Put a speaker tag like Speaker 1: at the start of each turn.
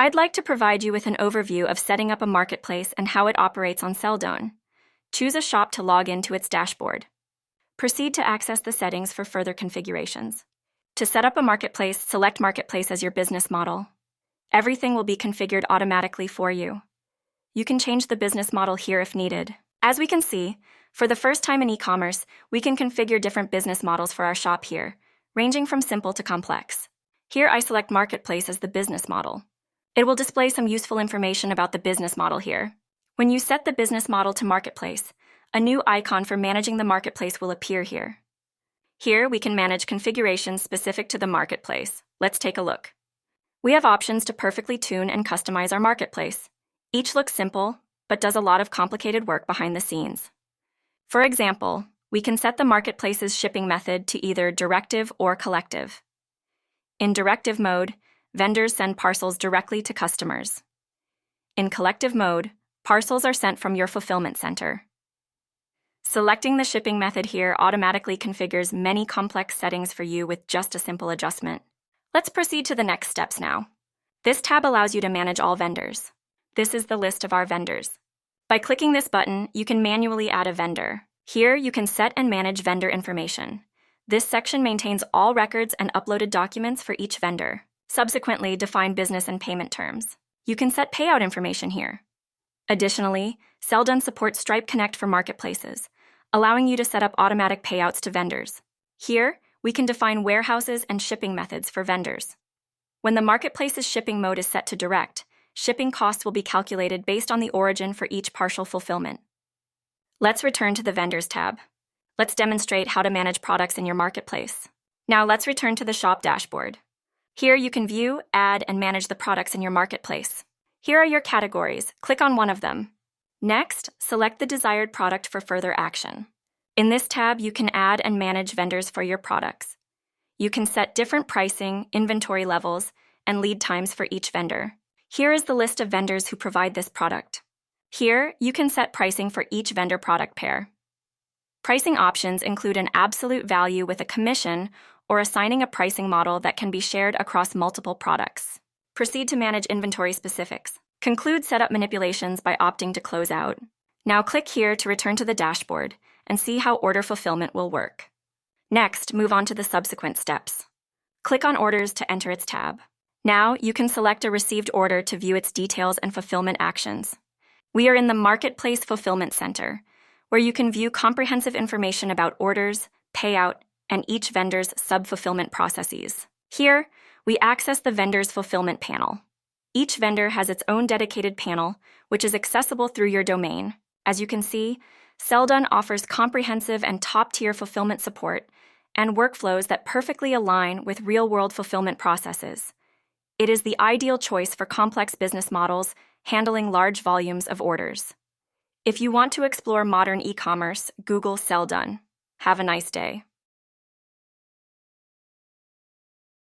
Speaker 1: I'd like to provide you with an overview of setting up a marketplace and how it operates on Selldone. Choose a shop to log into its dashboard. Proceed to access the settings for further configurations. To set up a marketplace, select Marketplace as your business model. Everything will be configured automatically for you. You can change the business model here if needed. As we can see, for the first time in e-commerce, we can configure different business models for our shop here, ranging from simple to complex. Here I select Marketplace as the business model. It will display some useful information about the business model here. When you set the business model to Marketplace, a new icon for managing the marketplace will appear here. Here we can manage configurations specific to the marketplace. Let's take a look. We have options to perfectly tune and customize our marketplace. Each looks simple, but does a lot of complicated work behind the scenes. For example, we can set the marketplace's shipping method to either Directive or Collective. In Directive mode, vendors send parcels directly to customers. In Collective mode, parcels are sent from your fulfillment center. Selecting the shipping method here automatically configures many complex settings for you with just a simple adjustment. Let's proceed to the next steps now. This tab allows you to manage all vendors. This is the list of our vendors. By clicking this button, you can manually add a vendor. Here, you can set and manage vendor information. This section maintains all records and uploaded documents for each vendor. Subsequently, define business and payment terms. You can set payout information here. Additionally, Selldone supports Stripe Connect for marketplaces, allowing you to set up automatic payouts to vendors. Here, we can define warehouses and shipping methods for vendors. When the marketplace's shipping mode is set to direct, shipping costs will be calculated based on the origin for each partial fulfillment. Let's return to the Vendors tab. Let's demonstrate how to manage products in your marketplace. Now let's return to the shop dashboard. Here you can view, add, and manage the products in your marketplace. Here are your categories. Click on one of them. Next, select the desired product for further action. In this tab, you can add and manage vendors for your products. You can set different pricing, inventory levels, and lead times for each vendor. Here is the list of vendors who provide this product. Here, you can set pricing for each vendor product pair. Pricing options include an absolute value with a commission or assigning a pricing model that can be shared across multiple products. Proceed to manage inventory specifics. Conclude setup manipulations by opting to close out. Now click here to return to the dashboard and see how order fulfillment will work. Next, move on to the subsequent steps. Click on Orders to enter its tab. Now, you can select a received order to view its details and fulfillment actions. We are in the Marketplace Fulfillment Center, where you can view comprehensive information about orders, payout, and each vendor's sub-fulfillment processes. Here, we access the vendor's fulfillment panel. Each vendor has its own dedicated panel, which is accessible through your domain. As you can see, Selldone offers comprehensive and top-tier fulfillment support and workflows that perfectly align with real-world fulfillment processes. It is the ideal choice for complex business models handling large volumes of orders. If you want to explore modern e-commerce, Google Selldone. Have a nice day.